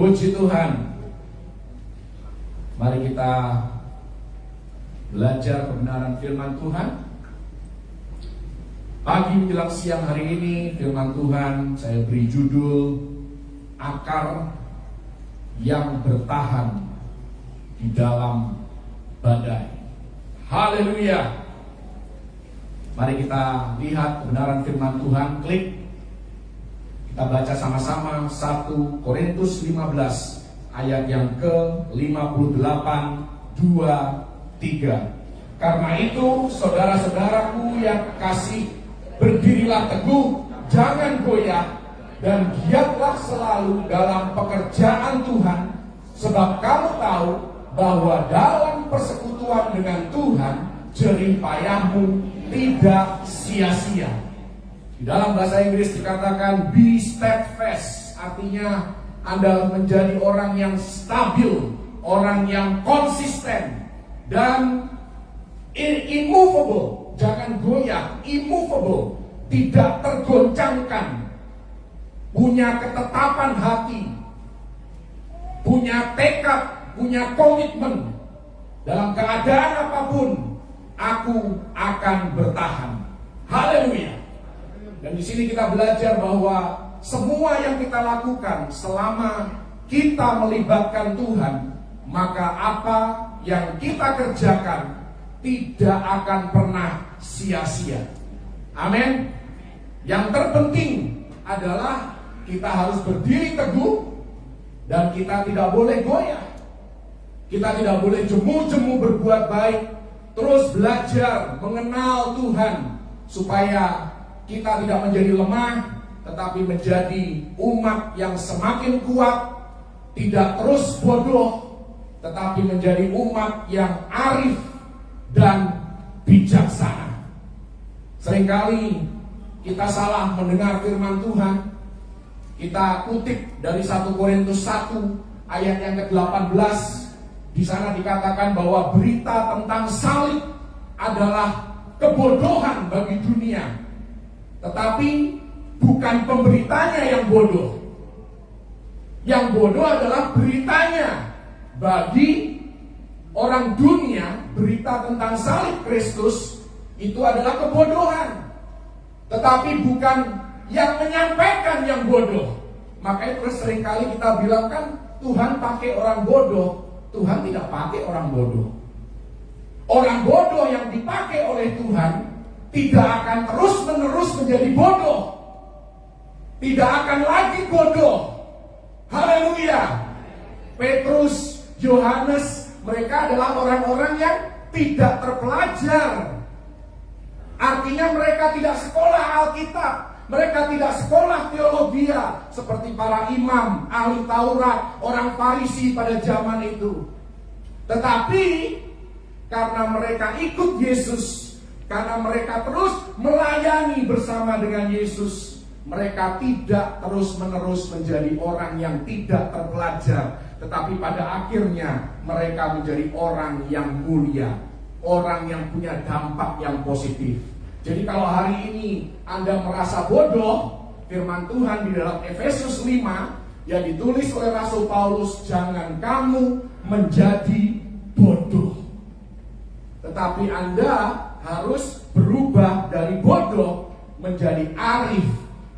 Puji Tuhan. Mari kita belajar kebenaran firman Tuhan. Pagi menjelang siang hari ini firman Tuhan saya beri judul Akar yang bertahan di dalam badai. Haleluya. Mari kita lihat kebenaran firman Tuhan. Klik. Kita baca sama-sama 1 Korintus 15 ayat yang ke-58, 2-3. Karena itu saudara-saudaraku yang kasih, berdirilah teguh, jangan goyah, dan giatlah selalu dalam pekerjaan Tuhan, sebab kamu tahu bahwa dalam persekutuan dengan Tuhan jerih payahmu tidak sia-sia. Di dalam bahasa Inggris dikatakan be steadfast, artinya Anda menjadi orang yang stabil, orang yang konsisten dan immovable. Jangan goyah, immovable, tidak tergoncangkan, punya ketetapan hati, punya tekad, punya komitmen. Dalam keadaan apapun, aku akan bertahan. Haleluya. Dan di sini kita belajar bahwa semua yang kita lakukan selama kita melibatkan Tuhan, maka apa yang kita kerjakan tidak akan pernah sia-sia. Amin. Yang terpenting adalah kita harus berdiri teguh dan kita tidak boleh goyah. Kita tidak boleh jemu-jemu berbuat baik, terus belajar mengenal Tuhan supaya kita tidak menjadi lemah, tetapi menjadi umat yang semakin kuat, tidak terus bodoh, tetapi menjadi umat yang arif dan bijaksana. Seringkali kita salah mendengar firman Tuhan. Kita kutip dari 1 Korintus 1 ayat yang ke-18. Di sana dikatakan bahwa berita tentang salib adalah kebodohan bagi dunia, tetapi bukan pemberitanya yang bodoh. Yang bodoh adalah beritanya. Bagi orang dunia, berita tentang salib Kristus itu adalah kebodohan. Tetapi bukan yang menyampaikan yang bodoh. Makanya terus seringkali kita bilang kan Tuhan pakai orang bodoh. Tuhan tidak pakai orang bodoh. Orang bodoh yang dipakai oleh Tuhan tidak akan terus-menerus menjadi bodoh. Tidak akan lagi bodoh. Haleluya. Petrus, Yohanes, mereka adalah orang-orang yang tidak terpelajar. Artinya mereka tidak sekolah Alkitab, mereka tidak sekolah teologia seperti para imam, ahli Taurat, orang Farisi pada zaman itu. Tetapi karena mereka ikut Yesus, karena mereka terus melayani bersama dengan Yesus, mereka tidak terus-menerus menjadi orang yang tidak terpelajar, tetapi pada akhirnya mereka menjadi orang yang mulia, orang yang punya dampak yang positif. Jadi kalau hari ini Anda merasa bodoh, firman Tuhan di dalam Efesus 5 yang ditulis oleh Rasul Paulus, jangan kamu menjadi bodoh, tetapi Anda harus berubah dari bodoh menjadi arif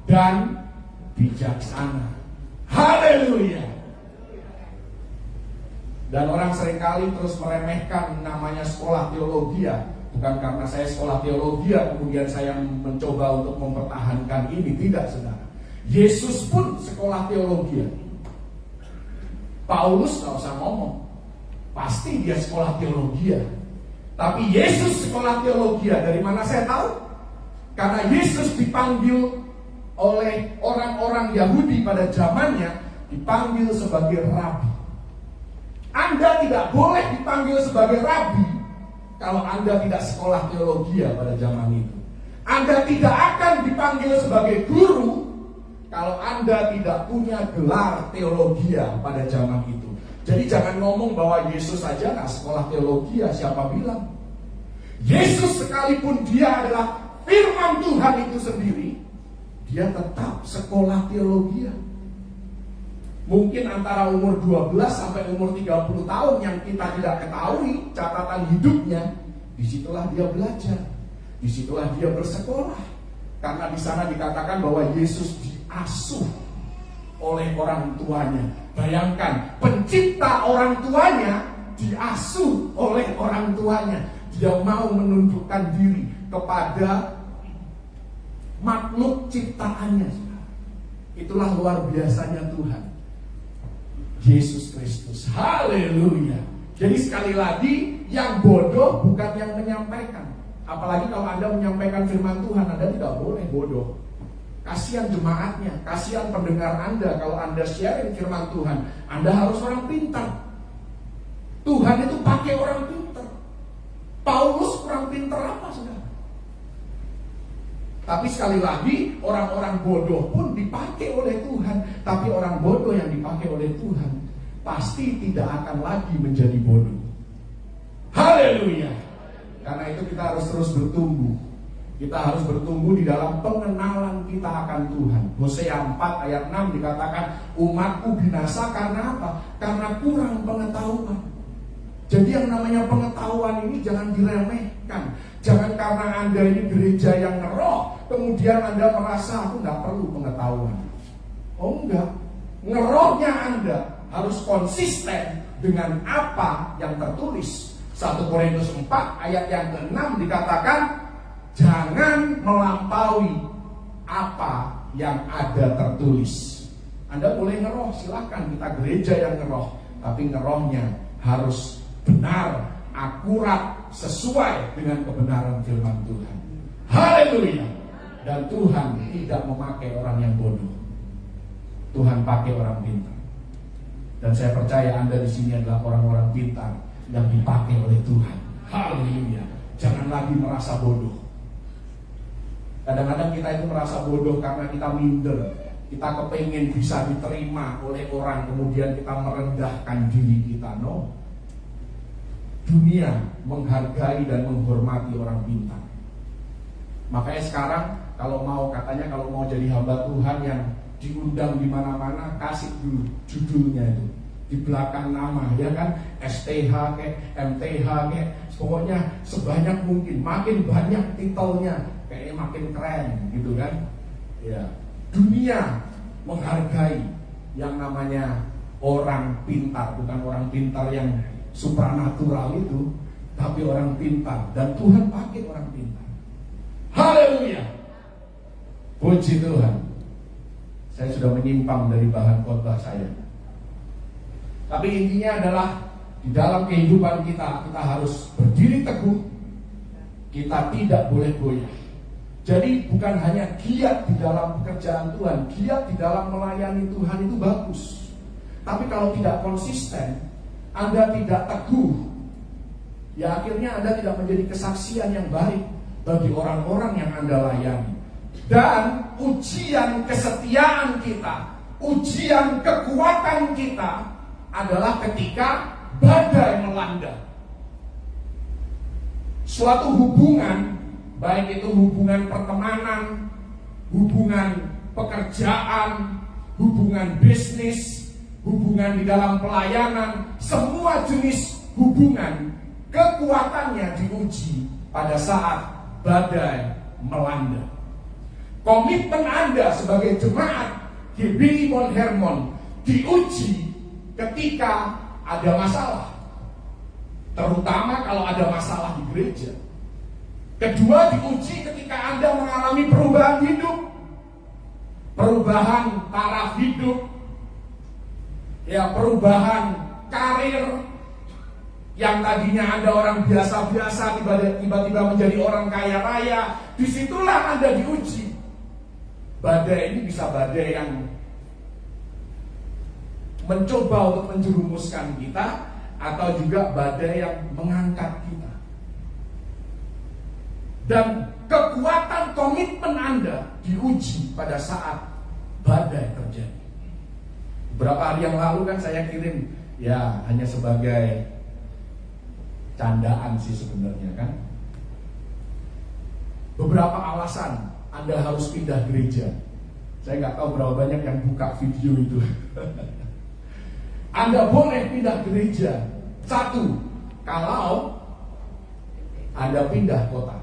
dan bijaksana. Haleluya. Dan orang seringkali terus meremehkan namanya sekolah teologi. Bukan karena saya sekolah teologi kemudian saya mencoba untuk mempertahankan ini. Tidak, saudara. Yesus pun sekolah teologi. Paulus gak usah ngomong, pasti dia sekolah teologi. Tapi Yesus sekolah teologi. Dari mana saya tahu? Karena Yesus dipanggil oleh orang-orang Yahudi pada zamannya, dipanggil sebagai rabi. Anda tidak boleh dipanggil sebagai rabi kalau Anda tidak sekolah teologi pada zaman itu. Anda tidak akan dipanggil sebagai guru kalau Anda tidak punya gelar teologi pada zaman itu. Jadi jangan ngomong bahwa Yesus saja nggak sekolah teologi, siapa bilang? Yesus sekalipun dia adalah firman Tuhan itu sendiri, dia tetap sekolah teologi. Mungkin antara umur 12 sampai umur 30 tahun yang kita tidak ketahui catatan hidupnya. Disitulah dia belajar, disitulah dia bersekolah. Karena di sana dikatakan bahwa Yesus diasuh oleh orang tuanya. Bayangkan, pencipta orang tuanya diasuh oleh orang tuanya. Dia mau menundukkan diri kepada makhluk ciptaannya. Itulah luar biasanya Tuhan Yesus Kristus. Haleluya. Jadi sekali lagi, yang bodoh bukan yang menyampaikan. Apalagi kalau Anda menyampaikan firman Tuhan, Anda tidak boleh bodoh. Kasihan jemaatnya, kasihan pendengar Anda. Kalau Anda sharing firman Tuhan, Anda harus orang pintar. Tuhan itu pakai orang pintar. Paulus orang pintar apa, saudara? Tapi sekali lagi, orang-orang bodoh pun dipakai oleh Tuhan. Tapi orang bodoh yang dipakai oleh Tuhan pasti tidak akan lagi menjadi bodoh. Haleluya. Karena itu kita harus terus bertumbuh. Kita harus bertumbuh di dalam pengenalan kita akan Tuhan. Hosea 4 ayat 6 dikatakan, umatku binasa karena apa? Karena kurang pengetahuan. Jadi yang namanya pengetahuan ini jangan diremehkan. Jangan karena Anda ini gereja yang ngeroh, kemudian Anda merasa aku nggak perlu pengetahuan. Oh enggak, ngerohnya Anda harus konsisten dengan apa yang tertulis. 1 Korintus 4 ayat yang ke-6 dikatakan, jangan melampaui apa yang ada tertulis. Anda boleh ngeroh, silahkan, kita gereja yang ngeroh, tapi ngerohnya harus benar, akurat, sesuai dengan kebenaran firman Tuhan. Haleluya. Dan Tuhan tidak memakai orang yang bodoh. Tuhan pakai orang pintar. Dan saya percaya Anda di sini adalah orang-orang pintar yang dipakai oleh Tuhan. Haleluya. Jangan lagi merasa bodoh. Kadang-kadang kita itu merasa bodoh karena kita minder. Kita kepengen bisa diterima oleh orang, kemudian kita merendahkan diri kita. No. Dunia menghargai dan menghormati orang pintar. Makanya sekarang kalau mau jadi hamba Tuhan yang diundang di mana-mana, kasih dulu judulnya itu di belakang nama, ya kan? STH kayak MTH kayak, pokoknya sebanyak mungkin, makin banyak titelnya kayaknya makin keren gitu kan? Ya, dunia menghargai yang namanya orang pintar, bukan orang pintar yang supranatural itu, tapi orang pintar. Dan Tuhan pakai orang pintar. Haleluya. Puji Tuhan. Saya sudah menyimpang dari bahan khotbah saya. Tapi intinya adalah di dalam kehidupan kita harus berdiri teguh. Kita tidak boleh goyah. Jadi bukan hanya giat di dalam pekerjaan Tuhan, giat di dalam melayani Tuhan itu bagus. Tapi kalau tidak konsisten, Anda tidak teguh, ya akhirnya Anda tidak menjadi kesaksian yang baik bagi orang-orang yang Anda layani. Dan ujian kesetiaan kita, ujian kekuatan kita adalah ketika badai melanda. Suatu hubungan, baik itu hubungan pertemanan, hubungan pekerjaan, hubungan bisnis, hubungan di dalam pelayanan, semua jenis hubungan, kekuatannya diuji pada saat badai melanda. Komitmen Anda sebagai jemaat GBI Mount Hermon diuji ketika ada masalah, terutama kalau ada masalah di gereja. Kedua, diuji ketika Anda mengalami perubahan hidup, perubahan taraf hidup, ya, perubahan karir. Yang tadinya Anda orang biasa-biasa tiba-tiba menjadi orang kaya raya. Disitulah Anda diuji. Badai ini bisa badai yang mencoba untuk menjerumuskan kita, atau juga badai yang mengangkat kita. Dan kekuatan komitmen Anda diuji pada saat badai terjadi. Beberapa hari yang lalu kan saya kirim, ya hanya sebagai candaan sih sebenarnya kan, beberapa alasan Anda harus pindah gereja. Saya nggak tahu berapa banyak yang buka video itu. Anda boleh pindah gereja. Satu, kalau Anda pindah kota.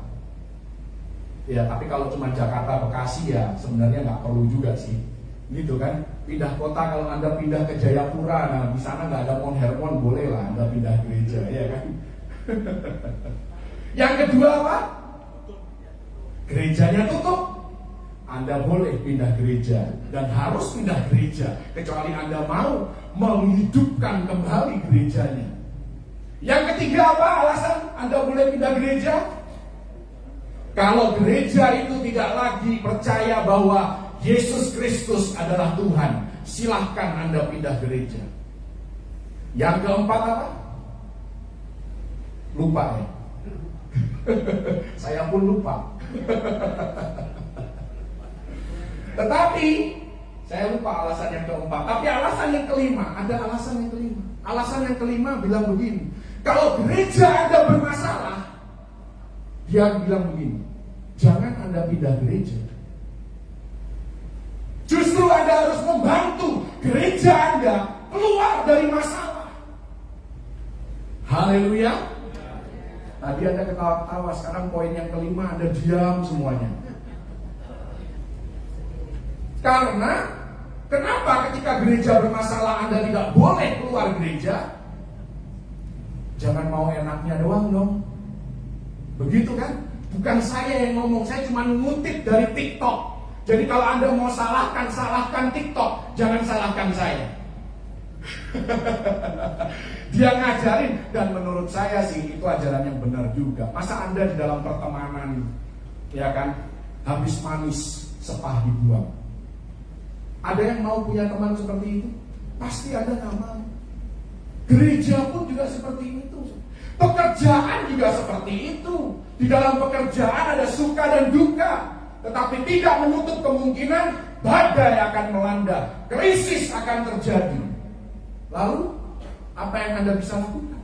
Ya, tapi kalau cuma Jakarta, Bekasi ya sebenarnya nggak perlu juga sih. Gitu kan, pindah kota kalau Anda pindah ke Jayapura, nah di sana nggak ada Mount Hermon, boleh lah Anda pindah gereja, ya kan? Yang kedua apa? Gerejanya tutup. Anda boleh pindah gereja dan harus pindah gereja kecuali Anda mau menghidupkan kembali gerejanya. Yang ketiga apa alasan Anda boleh pindah gereja? Kalau gereja itu tidak lagi percaya bahwa Yesus Kristus adalah Tuhan, silahkan Anda pindah gereja. Yang keempat apa? Lupa ya? Saya pun lupa. Tetapi saya lupa alasan yang keempat. Tapi alasan yang kelima, ada alasan yang kelima. Alasan yang kelima bilang begini, kalau gereja Anda bermasalah, dia bilang begini, jangan Anda pindah gereja. Justru Anda harus membantu gereja Anda keluar dari masalah. Haleluya. Tadi Anda ketawa-tawa, sekarang poin yang kelima Anda diam semuanya. Karena kenapa ketika gereja bermasalah Anda tidak boleh keluar gereja? Jangan mau enaknya doang dong. Begitu kan? Bukan saya yang ngomong, saya cuma ngutip dari TikTok. Jadi kalau Anda mau salahkan TikTok, jangan salahkan saya. Dia ngajarin, dan menurut saya sih itu ajaran yang benar juga. Masa Anda di dalam pertemanan, ya kan, habis manis sepah dibuang. Ada yang mau punya teman seperti itu? Pasti Anda nggak mau. Gereja pun juga seperti itu. Pekerjaan juga seperti itu. Di dalam pekerjaan ada suka dan duka. Tetapi tidak menutup kemungkinan badai akan melanda, krisis akan terjadi. Lalu apa yang Anda bisa lakukan?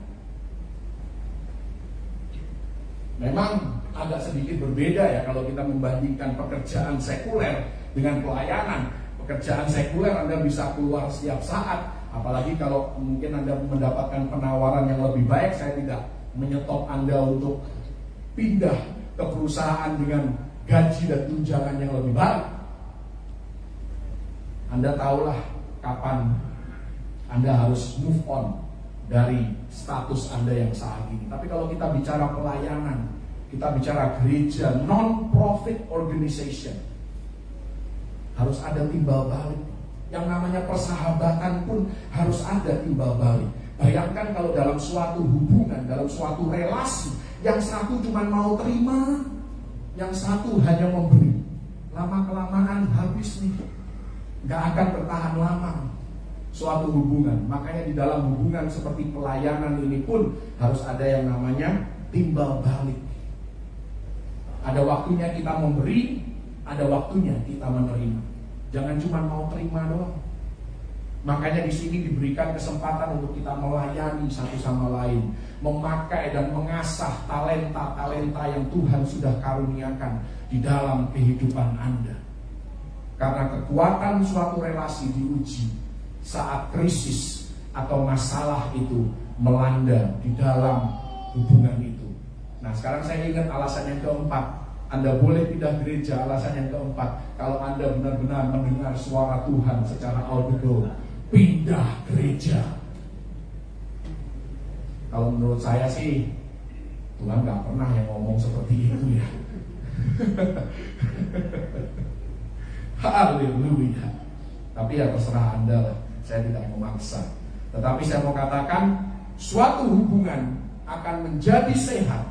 Memang agak sedikit berbeda ya kalau kita membandingkan pekerjaan sekuler dengan pelayanan. Pekerjaan sekuler Anda bisa keluar setiap saat. Apalagi kalau mungkin Anda mendapatkan penawaran yang lebih baik, saya tidak menyetop Anda untuk pindah ke perusahaan dengan gaji dan tunjangan yang lebih baik. Anda tahulah kapan Anda harus move on dari status Anda yang saat ini. Tapi kalau kita bicara pelayanan, kita bicara gereja, non-profit organization, harus ada timbal balik. Yang namanya persahabatan pun harus ada timbal balik. Bayangkan kalau dalam suatu hubungan, dalam suatu relasi, yang satu cuma mau terima, yang satu hanya memberi. Lama-kelamaan habis nih, gak akan bertahan lama suatu hubungan. Makanya di dalam hubungan seperti pelayanan ini pun harus ada yang namanya timbal balik. Ada waktunya kita memberi, ada waktunya kita menerima. Jangan cuma mau terima doang. Makanya di sini diberikan kesempatan untuk kita melayani satu sama lain, memakai dan mengasah talenta-talenta yang Tuhan sudah karuniakan di dalam kehidupan Anda. Karena kekuatan suatu relasi diuji saat krisis atau masalah itu melanda di dalam hubungan itu. Nah, sekarang saya ingat alasan yang keempat. Anda boleh pindah gereja, alasan yang keempat. Kalau Anda benar-benar mendengar suara Tuhan secara audible, pindah gereja. Kalau menurut saya sih, Tuhan gak pernah yang ngomong seperti itu ya. Haleluya. Tapi ya terserah Anda lah, saya tidak memaksa. Tetapi saya mau katakan, suatu hubungan akan menjadi sehat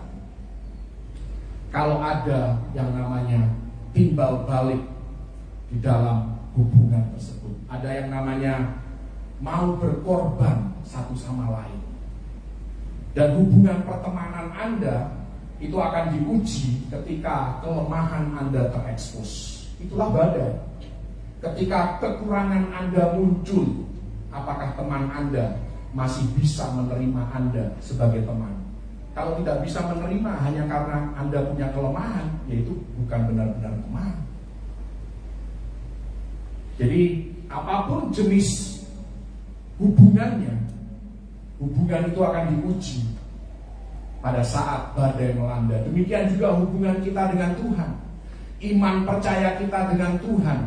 kalau ada yang namanya timbal balik di dalam hubungan tersebut. Ada yang namanya mau berkorban satu sama lain. Dan hubungan pertemanan Anda itu akan diuji ketika kelemahan Anda terekspos. Itulah badai. Ketika kekurangan Anda muncul, apakah teman Anda masih bisa menerima Anda sebagai teman? Kalau tidak bisa menerima hanya karena Anda punya kelemahan, yaitu bukan benar-benar teman. Jadi apapun jenis hubungan itu akan diuji pada saat badai melanda. Demikian juga hubungan kita dengan Tuhan, iman percaya kita dengan Tuhan,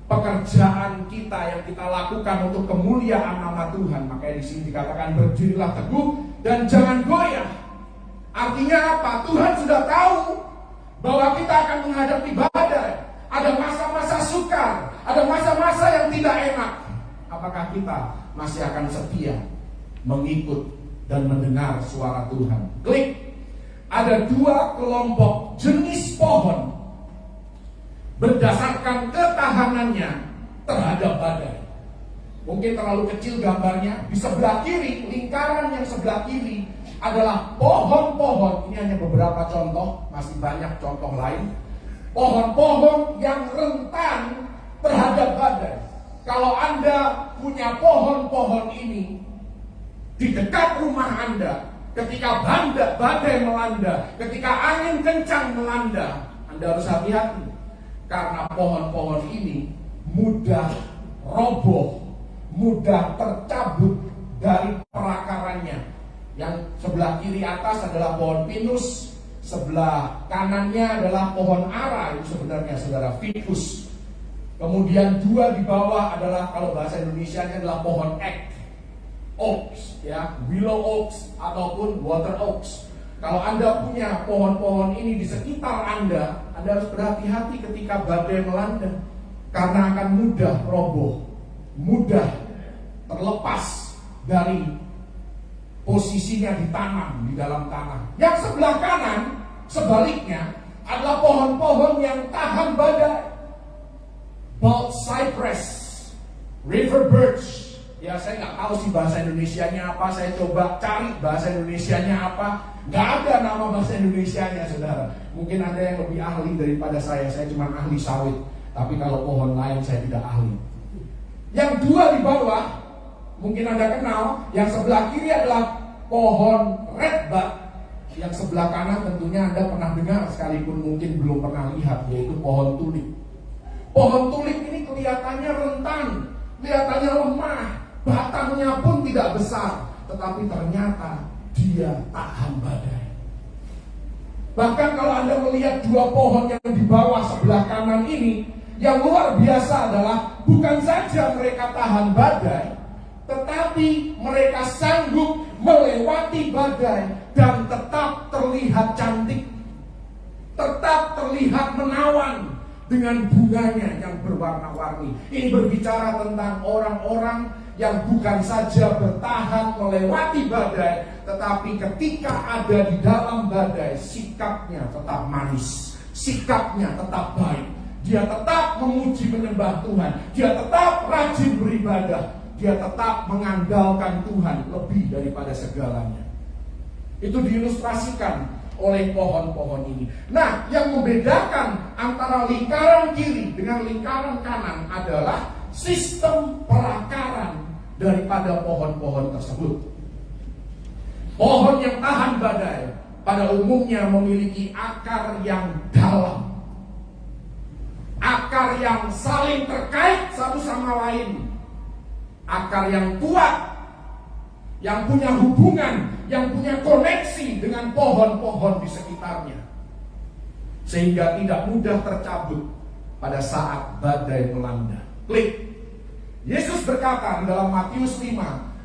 pekerjaan kita yang kita lakukan untuk kemuliaan nama Tuhan. Makanya di sini dikatakan berdirilah teguh dan jangan goyah. Artinya apa? Tuhan sudah tahu bahwa kita akan menghadapi badai. Ada masa-masa sukar, ada masa-masa yang tidak enak. Apakah kita masih akan setia mengikut dan mendengar suara Tuhan? Klik. Ada dua kelompok jenis pohon berdasarkan ketahanannya terhadap badai. Mungkin terlalu kecil gambarnya. Di sebelah kiri, lingkaran yang sebelah kiri adalah pohon-pohon. Ini hanya beberapa contoh, masih banyak contoh lain. Pohon-pohon yang rentan terhadap badai. Kalau Anda punya pohon-pohon ini di dekat rumah Anda, ketika badai melanda, ketika angin kencang melanda, Anda harus hati-hati. Karena pohon-pohon ini mudah roboh, mudah tercabut dari perakarannya. Yang sebelah kiri atas adalah pohon pinus, sebelah kanannya adalah pohon ara, itu sebenarnya saudara ficus. Kemudian dua di bawah adalah, kalau bahasa Indonesianya adalah pohon ek, oaks, ya, willow oaks ataupun water oaks. Kalau Anda punya pohon-pohon ini di sekitar Anda harus berhati-hati ketika badai melanda, karena akan mudah roboh, mudah terlepas dari posisinya ditanam di dalam tanah. Yang sebelah kanan, sebaliknya, adalah pohon-pohon yang tahan badai. Bald cypress, river birch. Ya, saya nggak tahu sih bahasa Indonesianya apa. Saya coba cari bahasa Indonesianya apa. Nggak ada nama bahasa Indonesianya, saudara. Mungkin ada yang lebih ahli daripada saya. Saya cuma ahli sawit. Tapi kalau pohon lain saya tidak ahli. Yang dua di bawah, mungkin Anda kenal. Yang sebelah kiri adalah pohon redbud. Yang sebelah kanan tentunya Anda pernah dengar, sekalipun mungkin belum pernah lihat, yaitu pohon tulip. Pohon tulip ini kelihatannya rentan, kelihatannya lemah, batangnya pun tidak besar, tetapi ternyata dia tahan badai. Bahkan kalau Anda melihat dua pohon yang di bawah sebelah kanan ini, yang luar biasa adalah bukan saja mereka tahan badai, tetapi mereka sanggup melewati badai dan tetap terlihat cantik, tetap terlihat menawan dengan bunganya yang berwarna-warni. Ini berbicara tentang orang-orang yang bukan saja bertahan melewati badai, tetapi ketika ada di dalam badai, sikapnya tetap manis, sikapnya tetap baik. Dia tetap memuji menyembah Tuhan, dia tetap rajin beribadah, dia tetap mengandalkan Tuhan lebih daripada segalanya. Itu diilustrasikan oleh pohon-pohon ini. Nah, yang membedakan antara lingkaran kiri dengan lingkaran kanan adalah sistem perakaran daripada pohon-pohon tersebut. Pohon yang tahan badai pada umumnya memiliki akar yang dalam, akar yang saling terkait satu sama lain, akar yang kuat, yang punya hubungan, yang punya koneksi dengan pohon-pohon di sekitarnya, sehingga tidak mudah tercabut pada saat badai melanda. Klik. Yesus berkata dalam Matius 5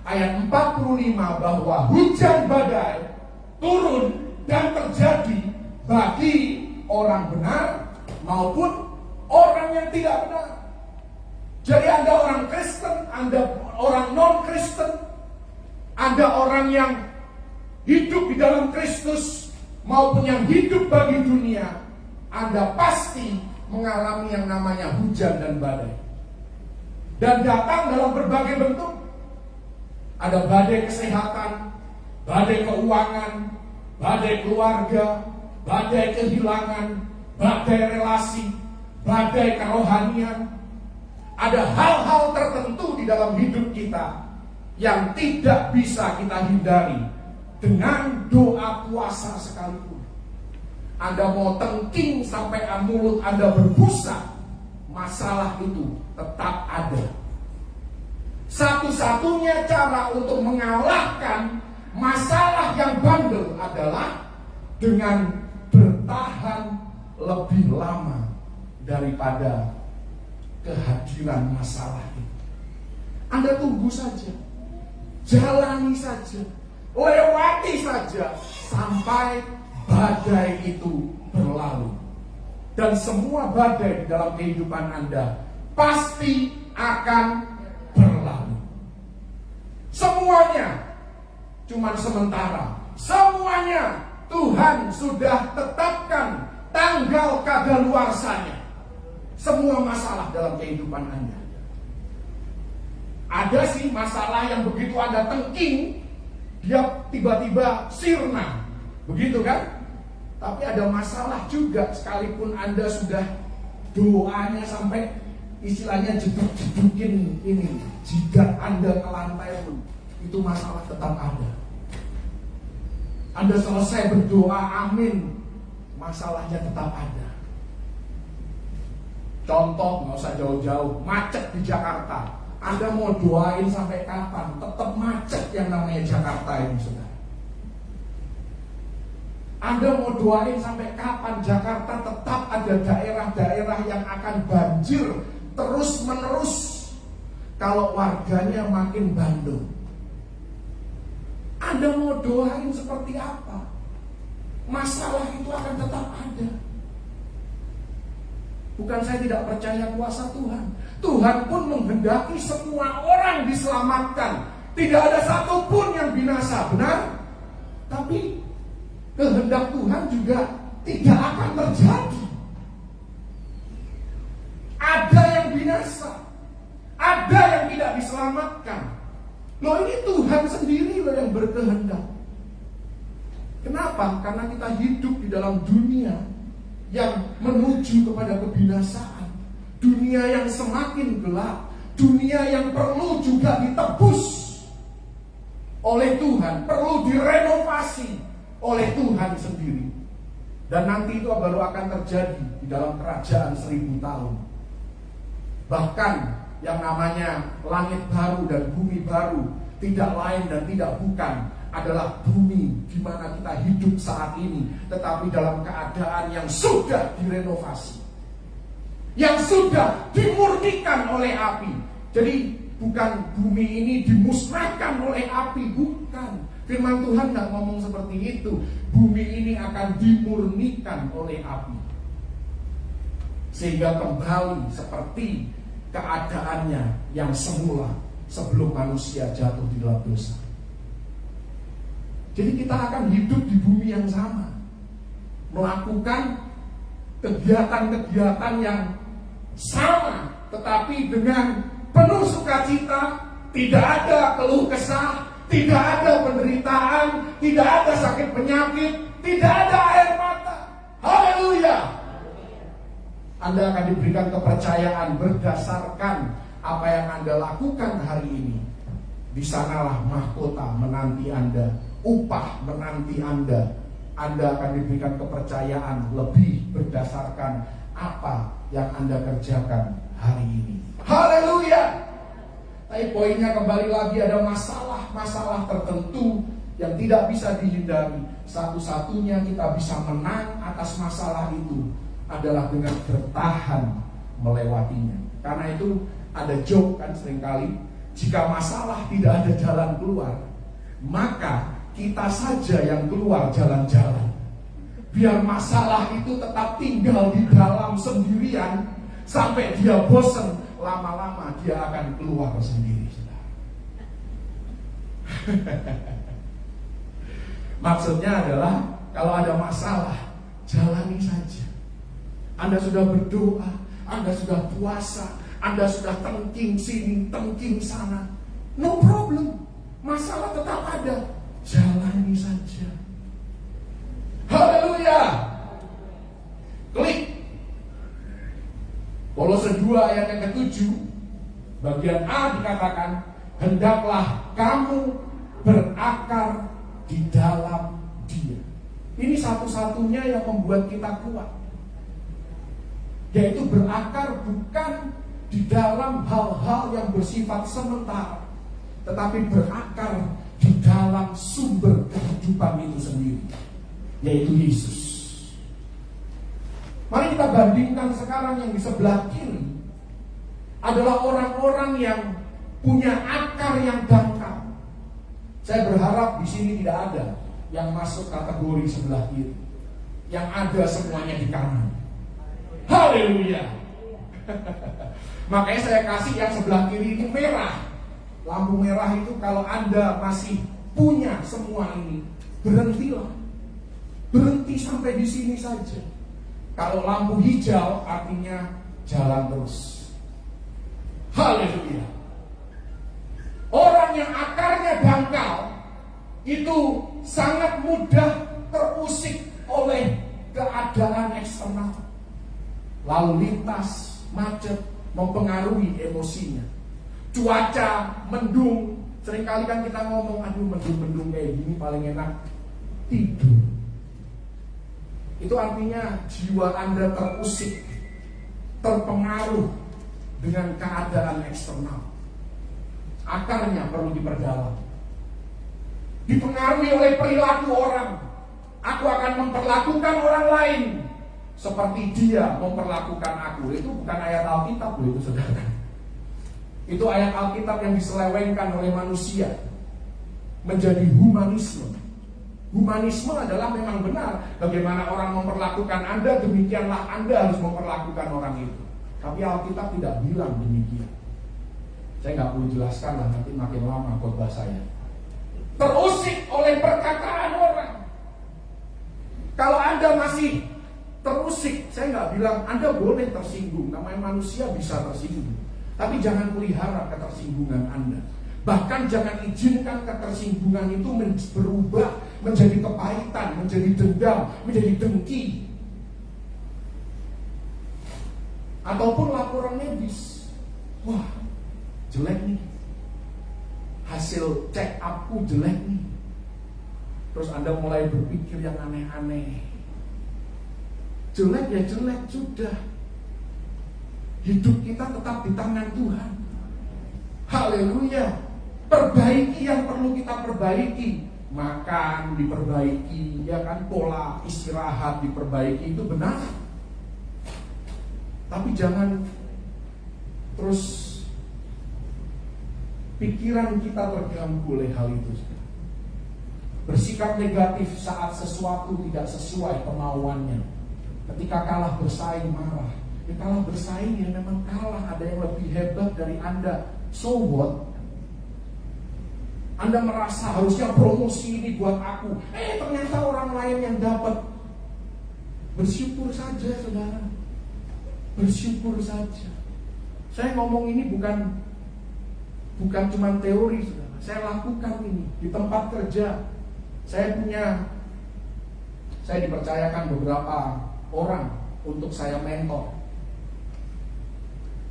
ayat 45 bahwa hujan badai turun dan terjadi bagi orang benar maupun orang yang tidak benar. Jadi Anda orang Kristen, Anda orang non-Kristen, Anda orang yang hidup di dalam Kristus maupun yang hidup bagi dunia, Anda pasti mengalami yang namanya hujan dan badai. Dan datang dalam berbagai bentuk. Ada badai kesehatan, badai keuangan, badai keluarga, badai kehilangan, badai relasi, badai kerohanian. Ada hal-hal tertentu di dalam hidup kita yang tidak bisa kita hindari dengan doa puasa sekalipun. Anda mau tengking sampai mulut Anda berbusa, masalah itu tetap ada. Satu-satunya cara untuk mengalahkan masalah yang bandel adalah dengan bertahan lebih lama daripada kehadiran masalah itu. Anda tunggu saja, jalani saja, lewati saja sampai badai itu berlalu. Dan semua badai di dalam kehidupan Anda pasti akan berlalu. Semuanya cuma sementara. Semuanya Tuhan sudah tetapkan tanggal kadaluarsanya. Semua masalah dalam kehidupan Anda. Ada sih masalah yang begitu Anda tengking, dia tiba-tiba sirna. Begitu kan? Tapi ada masalah juga sekalipun Anda sudah doanya sampai istilahnya jeduk-jedukin ini, jidat Anda ke lantai pun, itu masalah tetap ada. Anda selesai berdoa amin, masalahnya tetap ada. Contoh, nggak usah jauh-jauh, macet di Jakarta. Anda mau doain sampai kapan? Tetap macet yang namanya Jakarta ini, saudara. Anda mau doain sampai kapan? Jakarta tetap ada daerah-daerah yang akan banjir terus-menerus kalau warganya makin bandel. Anda mau doain seperti apa? Masalah itu akan tetap ada. Bukan saya tidak percaya kuasa Tuhan. Tuhan pun menghendaki semua orang diselamatkan. Tidak ada satupun yang binasa, benar? Tapi kehendak Tuhan juga tidak akan terjadi. Ada yang binasa, ada yang tidak diselamatkan. Loh, ini Tuhan sendiri loh yang berkehendak. Kenapa? Karena kita hidup di dalam dunia yang menuju kepada kebinasaan, dunia yang semakin gelap, dunia yang perlu juga ditebus oleh Tuhan, perlu direnovasi oleh Tuhan sendiri. Dan nanti itu baru akan terjadi di dalam kerajaan 1000 tahun. Bahkan yang namanya langit baru dan bumi baru tidak lain dan tidak bukan adalah bumi di mana kita hidup saat ini, tetapi dalam keadaan yang sudah direnovasi, yang sudah dimurnikan oleh api. Jadi bukan bumi ini dimusnahkan oleh api, bukan. Firman Tuhan tidak ngomong seperti itu. Bumi ini akan dimurnikan oleh api, sehingga kembali seperti keadaannya yang semula sebelum manusia jatuh di dalam dosa. Jadi kita akan hidup di bumi yang sama, melakukan kegiatan-kegiatan yang sama, tetapi dengan penuh sukacita. Tidak ada keluh kesah, tidak ada penderitaan, tidak ada sakit penyakit, tidak ada air mata. Haleluya. Anda akan diberikan kepercayaan berdasarkan apa yang Anda lakukan hari ini. Di sanalah mahkota menanti Anda, upah menanti Anda. Anda akan diberikan kepercayaan lebih berdasarkan apa yang Anda kerjakan hari ini. Haleluya. Tapi poinnya kembali lagi, ada masalah-masalah tertentu yang tidak bisa dihindari. Satu-satunya kita bisa menang atas masalah itu adalah dengan bertahan melewatinya. Karena itu ada joke kan seringkali, jika masalah tidak ada jalan keluar, maka kita saja yang keluar jalan-jalan. Biar masalah itu tetap tinggal di dalam sendirian sampai dia bosan, lama-lama dia akan keluar sendiri. Maksudnya adalah kalau ada masalah, jalani saja. Anda sudah berdoa, Anda sudah puasa, Anda sudah tengking sini, tengking sana, no problem. Masalah tetap ada, jalani saja. Haleluya. Klik Kolose 2 ayat yang ke-7, bagian A dikatakan, hendaklah kamu berakar di dalam Dia. Ini satu-satunya yang membuat kita kuat, yaitu berakar bukan di dalam hal-hal yang bersifat sementara. tetapi berakar di dalam sumber kehidupan itu sendiri, yaitu Yesus. Mari kita bandingkan sekarang yang di sebelah kiri adalah orang-orang yang punya akar yang dangkal. Saya berharap di sini tidak ada yang masuk kategori sebelah kiri. Yang ada semuanya di kanan. Haleluya. Makanya saya kasih yang sebelah kiri ini merah. Lampu merah itu kalau Anda masih punya semua ini, berhentilah. Berhenti sampai di sini saja. Kalau lampu hijau artinya jalan terus. Haleluya. Orang yang akarnya dangkal itu sangat mudah terusik oleh keadaan eksternal. Lalu lintas, macet, mempengaruhi emosinya. Cuaca mendung, seringkali kan kita ngomong, aduh mendung-mendung kayak gini paling enak tidur. Itu artinya jiwa Anda terusik, terpengaruh dengan keadaan eksternal. Akarnya perlu diperdalam. Dipengaruhi oleh perilaku orang. Aku akan memperlakukan orang lain seperti dia memperlakukan aku. Itu bukan ayat Alkitab loh itu, saudara. Itu ayat Alkitab yang diselewengkan oleh manusia menjadi humanisme. Humanisme adalah memang benar. Bagaimana orang memperlakukan Anda, demikianlah Anda harus memperlakukan orang itu. Tapi Alkitab tidak bilang demikian. Saya nggak perlu jelaskan lah, nanti makin lama khotbah saya. Terusik oleh perkataan orang. Kalau Anda masih terusik, saya nggak bilang Anda boleh tersinggung. Namanya manusia bisa tersinggung. Tapi jangan pelihara ketersinggungan Anda. Bahkan jangan izinkan ketersinggungan itu berubah menjadi kepahitan, menjadi dendam, menjadi dengki. Ataupun laporan medis. Wah, jelek nih. Hasil check up-ku jelek nih. Terus Anda mulai berpikir yang aneh-aneh. Jelek ya jelek, sudah. Hidup kita tetap di tangan Tuhan. Haleluya. Perbaiki yang perlu kita perbaiki. Makan diperbaiki, ya kan, pola istirahat diperbaiki, itu benar. Tapi jangan terus pikiran kita terganggu oleh hal itu. Bersikap negatif saat sesuatu tidak sesuai kemauannya. Ketika kalah bersaing marah. Ya kalah bersaing ya memang kalah, ada yang lebih hebat dari Anda. So what? Anda merasa harusnya promosi ini buat aku. Ternyata orang lain yang dapat. Bersyukur saja, saudara. Bersyukur saja. Saya ngomong ini bukan cuma teori, saudara. Saya lakukan ini di tempat kerja. Saya dipercayakan beberapa orang untuk saya mentor.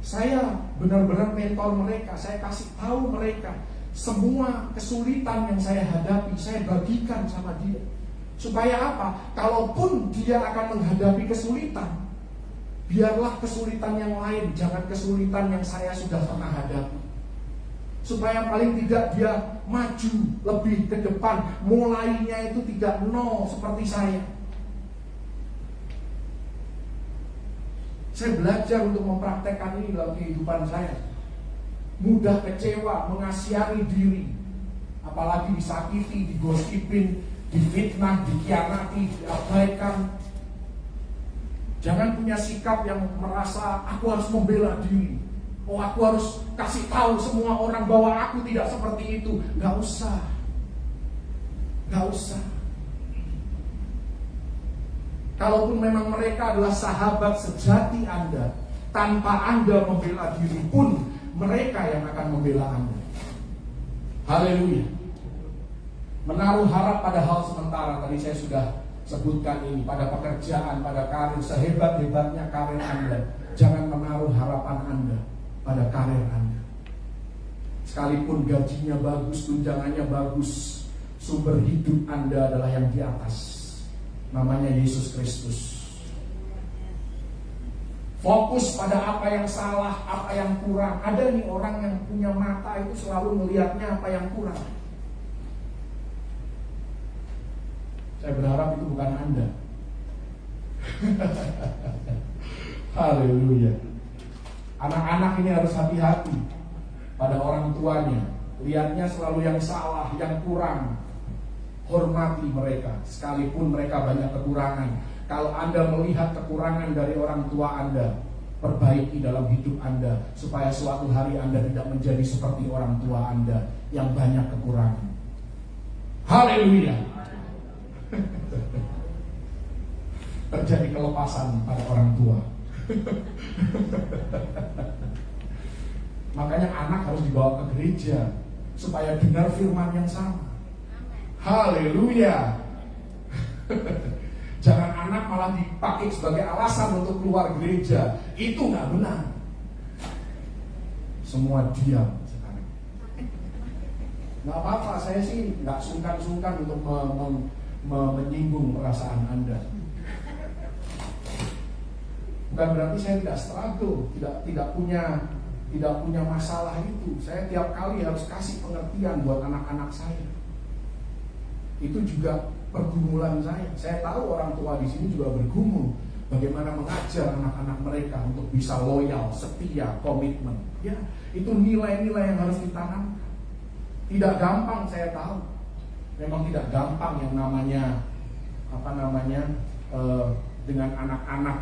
Saya benar-benar mentor mereka. Saya kasih tahu mereka semua kesulitan yang saya hadapi, saya bagikan sama dia. Supaya apa? Kalaupun dia akan menghadapi kesulitan, biarlah kesulitan yang lain, jangan kesulitan yang saya sudah pernah hadapi. Supaya paling tidak dia maju lebih ke depan, mulainya itu tidak nol seperti saya. Saya belajar untuk mempraktekkan ini dalam kehidupan saya. Mudah kecewa, mengasihani diri, apalagi disakiti, digosipin, difitnah, dikhianati, diabaikan. Jangan punya sikap yang merasa aku harus membela diri. Oh, aku harus kasih tahu semua orang bahwa aku tidak seperti itu. Gak usah. Gak usah. Kalaupun memang mereka adalah sahabat sejati Anda, tanpa Anda membela diri pun, mereka yang akan membela Anda. Haleluya. Menaruh harap pada hal sementara, tadi saya sudah sebutkan ini, pada pekerjaan, pada karir, sehebat-hebatnya karir Anda, jangan menaruh harapan Anda pada karir Anda. Sekalipun gajinya bagus, tunjangannya bagus, sumber hidup Anda adalah yang di atas. Namanya Yesus Kristus. fokus pada apa yang salah, apa yang kurang. Ada nih orang yang punya mata itu selalu melihatnya apa yang kurang. Saya berharap itu bukan Anda. Haleluya. Anak-anak ini harus hati-hati pada orang tuanya. Lihatnya selalu yang salah, yang kurang. Hormati mereka, sekalipun mereka banyak kekurangan. Kalau Anda melihat kekurangan dari orang tua Anda, perbaiki dalam hidup Anda, supaya suatu hari Anda tidak menjadi seperti orang tua Anda yang banyak kekurangan. Haleluya. Terjadi kelepasan pada orang tua. Makanya anak harus dibawa ke gereja supaya dengar firman yang sama. Haleluya. Jangan anak malah dipakai sebagai alasan untuk keluar gereja. Itu nggak benar. Semua diam sekarang. Nggak apa-apa, saya sih nggak sungkan-sungkan untuk menyinggung perasaan Anda. Bukan berarti saya tidak struggle, tidak punya masalah itu. Saya tiap kali harus kasih pengertian buat anak-anak saya. Itu juga pergumulan saya. Saya tahu orang tua di sini juga bergumul bagaimana mengajar anak-anak mereka untuk bisa loyal, setia, komitmen. Ya, itu nilai-nilai yang harus ditanamkan. Tidak gampang, saya tahu. Memang tidak gampang yang namanya dengan anak-anak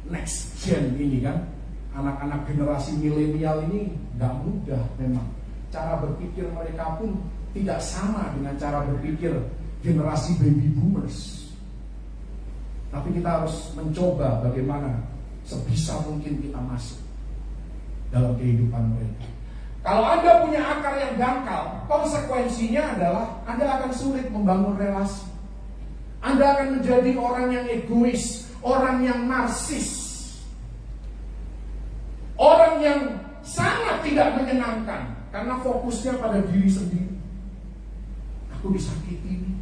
next gen ini kan. Anak-anak generasi milenial ini nggak mudah memang. Cara berpikir mereka pun tidak sama dengan cara berpikir generasi baby boomers. Tapi kita harus mencoba bagaimana sebisa mungkin kita masuk dalam kehidupan mereka. Kalau Anda punya akar yang dangkal, konsekuensinya adalah Anda akan sulit membangun relasi. Anda akan menjadi orang yang egois, orang yang narsis, orang yang sangat tidak menyenangkan karena fokusnya pada diri sendiri. Aku disakiti ini,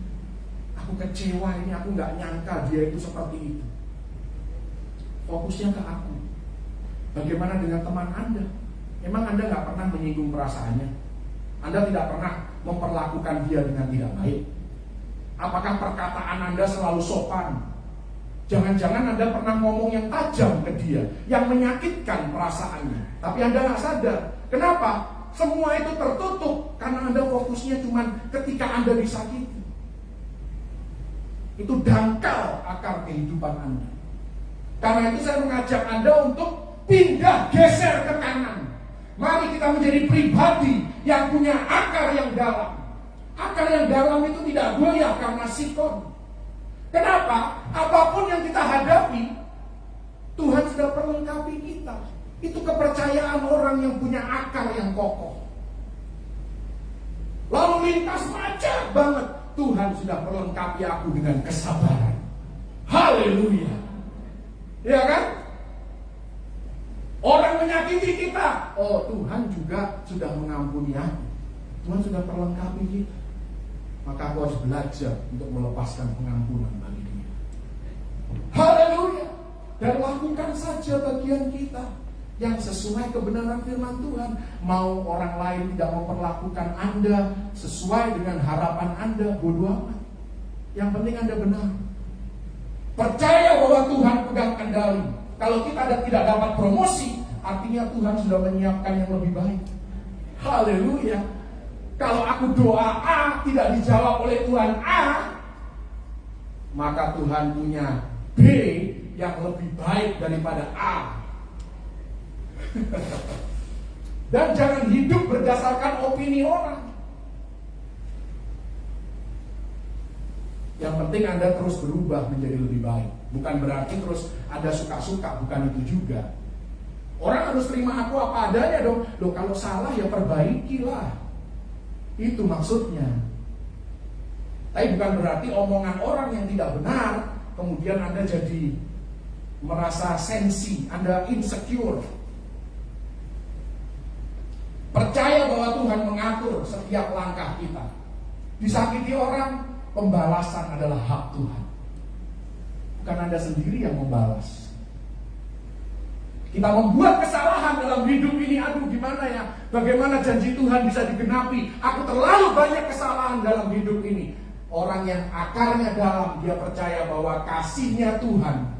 aku kecewa ini, aku gak nyangka dia itu seperti itu. Fokusnya ke aku. Bagaimana dengan teman Anda? Emang Anda gak pernah menyinggung perasaannya? Anda tidak pernah memperlakukan dia dengan tidak baik? Apakah perkataan Anda selalu sopan? Jangan-jangan Anda pernah ngomong yang tajam ke dia, yang menyakitkan perasaannya, tapi Anda gak sadar. Kenapa? Semua itu tertutup karena Anda fokusnya cuma ketika Anda disakiti. Itu dangkal akar kehidupan Anda. Karena itu saya mengajak Anda untuk pindah, geser ke kanan. Mari kita menjadi pribadi yang punya akar yang dalam. Akar yang dalam itu tidak goyah karena sikon. Kenapa? Apapun yang kita hadapi, Tuhan sudah perlengkapi kita. Itu kepercayaan orang yang punya akar yang kokoh. Lalu lintas macet banget, Tuhan sudah perlengkapi aku dengan kesabaran. Haleluya. Ya kan? Orang menyakiti kita, oh Tuhan juga sudah mengampuni aku. Tuhan sudah perlengkapi kita. Maka aku harus belajar untuk melepaskan pengampunan bagi dia. Haleluya. Dan lakukan saja bagian kita yang sesuai kebenaran firman Tuhan. Mau orang lain tidak memperlakukan Anda sesuai dengan harapan Anda, bodoh amat. Yang penting Anda benar. Percaya bahwa Tuhan pegang kendali. Kalau kita tidak dapat promosi, artinya Tuhan sudah menyiapkan yang lebih baik. Haleluya. Kalau aku doa A tidak dijawab oleh Tuhan A, maka Tuhan punya B yang lebih baik daripada A. Dan jangan hidup berdasarkan opini orang. Yang penting Anda terus berubah menjadi lebih baik. Bukan berarti terus Anda suka-suka, bukan itu juga. Orang harus terima aku apa adanya dong. Loh, kalau salah ya perbaikilah. Itu maksudnya. Tapi bukan berarti omongan orang yang tidak benar kemudian Anda jadi merasa sensi, Anda insecure. Percaya bahwa Tuhan mengatur setiap langkah kita. Disakiti orang, pembalasan adalah hak Tuhan. Bukan Anda sendiri yang membalas. Kita membuat kesalahan dalam hidup ini. Aduh, gimana ya? Bagaimana janji Tuhan bisa digenapi? Aku terlalu banyak kesalahan dalam hidup ini. Orang yang akarnya dalam, dia percaya bahwa kasihnya Tuhan,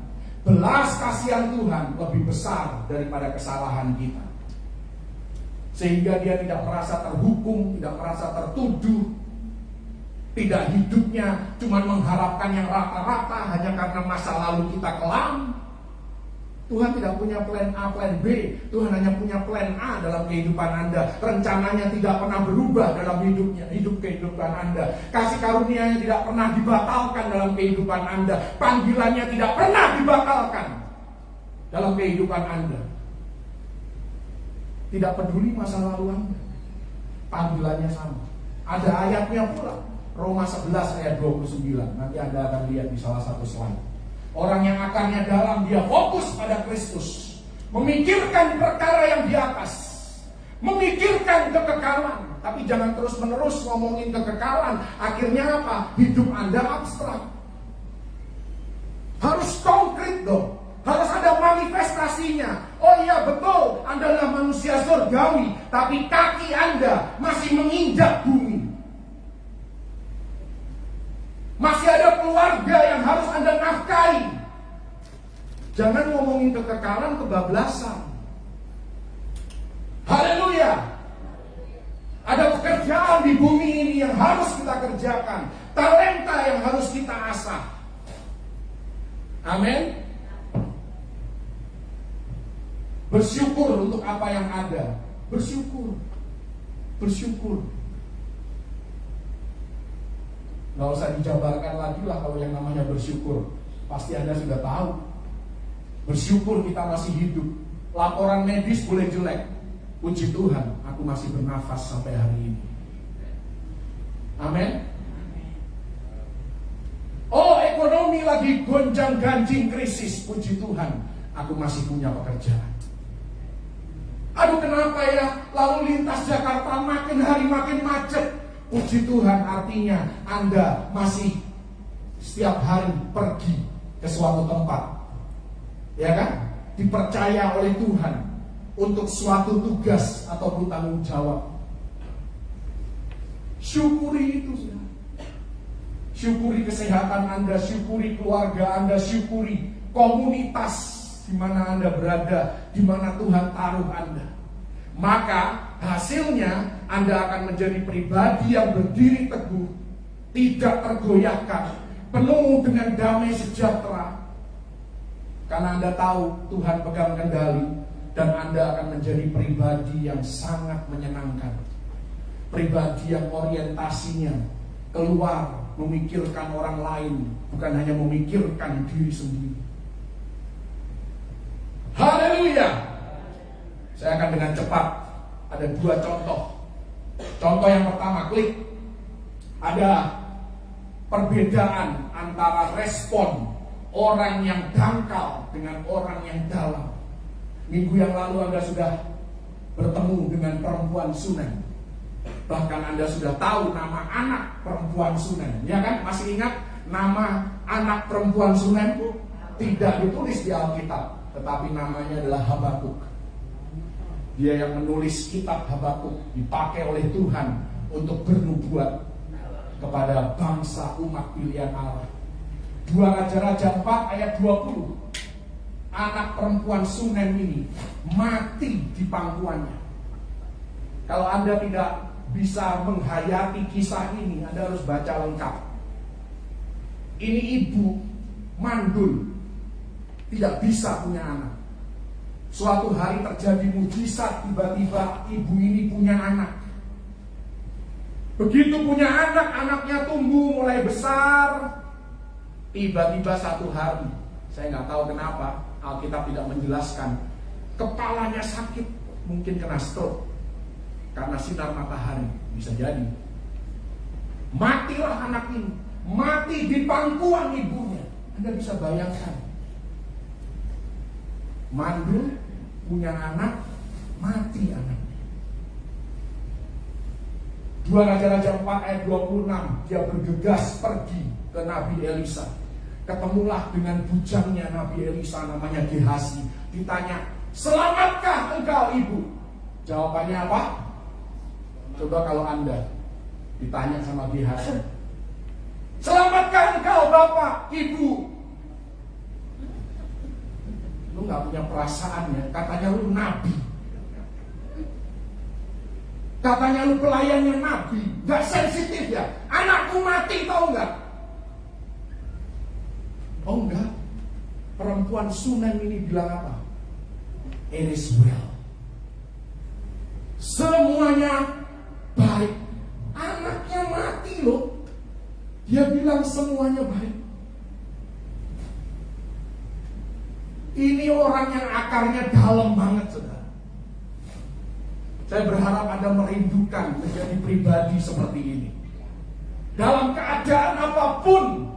belas kasihan Tuhan lebih besar daripada kesalahan kita. Sehingga dia tidak merasa terhukum, tidak merasa tertuduh. Tidak hidupnya cuma mengharapkan yang rata-rata hanya karena masa lalu kita kelam. Tuhan tidak punya plan A, plan B. Tuhan hanya punya plan A dalam kehidupan Anda. Rencananya tidak pernah berubah dalam hidup kehidupan Anda. Kasih karunia-Nya tidak pernah dibatalkan dalam kehidupan Anda. Panggilannya tidak pernah dibatalkan dalam kehidupan Anda. Tidak peduli masa lalu Anda, panggilannya sama. Ada ayatnya pula, Roma 11 ayat 29. Nanti Anda akan lihat di salah satu slide. Orang yang akarnya dalam, dia fokus pada Kristus, memikirkan perkara yang di atas, memikirkan kekekalan. Tapi jangan terus-menerus ngomongin kekekalan. Akhirnya apa? Hidup Anda abstrak. Harus konkret dong. Harus ada manifestasinya. Oh iya betul, Anda adalah manusia surgawi, tapi kaki Anda masih menginjak bumi. Masih ada keluarga yang harus Anda nafkahi. Jangan ngomongin kekekalan, kebablasan. Haleluya. Ada pekerjaan di bumi ini yang harus kita kerjakan. Talenta yang harus kita asah. Amin. Bersyukur untuk apa yang ada. Bersyukur. Bersyukur. Nggak usah dijabarkan lagi lah kalau yang namanya bersyukur. Pasti Anda sudah tahu. Bersyukur kita masih hidup. Laporan medis boleh jelek. Puji Tuhan, aku masih bernafas sampai hari ini. Amin. Oh, ekonomi lagi gonjang-ganjing krisis. Puji Tuhan, aku masih punya pekerjaan. Aduh, kenapa ya lalu lintas Jakarta makin hari makin macet. Puji Tuhan, artinya Anda masih setiap hari pergi ke suatu tempat, ya kan? Dipercaya oleh Tuhan untuk suatu tugas ataupun tanggung jawab. Syukuri itu. Syukuri kesehatan Anda, syukuri keluarga Anda, syukuri komunitas di mana Anda berada, di mana Tuhan taruh Anda. Maka hasilnya Anda akan menjadi pribadi yang berdiri teguh, tidak tergoyahkan, penuh dengan damai sejahtera. Karena Anda tahu Tuhan pegang kendali, dan Anda akan menjadi pribadi yang sangat menyenangkan. Pribadi yang orientasinya keluar, memikirkan orang lain, bukan hanya memikirkan diri sendiri. Haleluya. Saya akan dengan cepat. Ada dua contoh. Contoh yang pertama, klik. Ada perbedaan antara respon orang yang dangkal dengan orang yang dalam. Minggu yang lalu Anda sudah bertemu dengan perempuan Sunem. Bahkan Anda sudah tahu nama anak perempuan Sunem. Ya kan? Masih ingat nama anak perempuan Sunem? Tidak ditulis di Alkitab, tetapi namanya adalah Habakuk. Dia yang menulis kitab Habakuk, dipakai oleh Tuhan untuk bernubuat kepada bangsa umat pilihan Allah. 2 Raja-Raja 4 ayat 20. Anak perempuan Sunem ini mati di pangkuannya. Kalau Anda tidak bisa menghayati kisah ini, Anda harus baca lengkap. Ini ibu mandul, tidak bisa punya anak. Suatu hari terjadi mujizat, tiba-tiba ibu ini punya anak. Begitu punya anak, anaknya tumbuh mulai besar. Tiba-tiba satu hari, saya nggak tahu kenapa, Alkitab tidak menjelaskan, kepalanya sakit, mungkin kena stroke karena sinar matahari, bisa jadi. Matilah anak ini, mati di pangkuan ibunya. Anda bisa bayangkan, mandul, punya anak, mati anaknya. 2 Raja-Raja 4 ayat 26, dia bergegas pergi ke Nabi Elisa. Ketemulah dengan bujangnya Nabi Elisa, namanya Gehasi. Ditanya, Selamatkah engkau ibu? Jawabannya apa? Coba kalau Anda ditanya sama biasa, selamatkah engkau bapak, ibu? Lu gak punya perasaan ya, katanya lu nabi, katanya lu pelayannya nabi, gak sensitif ya. Anakku mati tau gak? Oh enggak, perempuan Sunan ini bilang apa? It is well. Semuanya baik. Anaknya mati loh, dia bilang semuanya baik. Ini orang yang akarnya dalam banget, saudara. Saya berharap Anda merindukan menjadi pribadi seperti ini. Dalam keadaan apapun,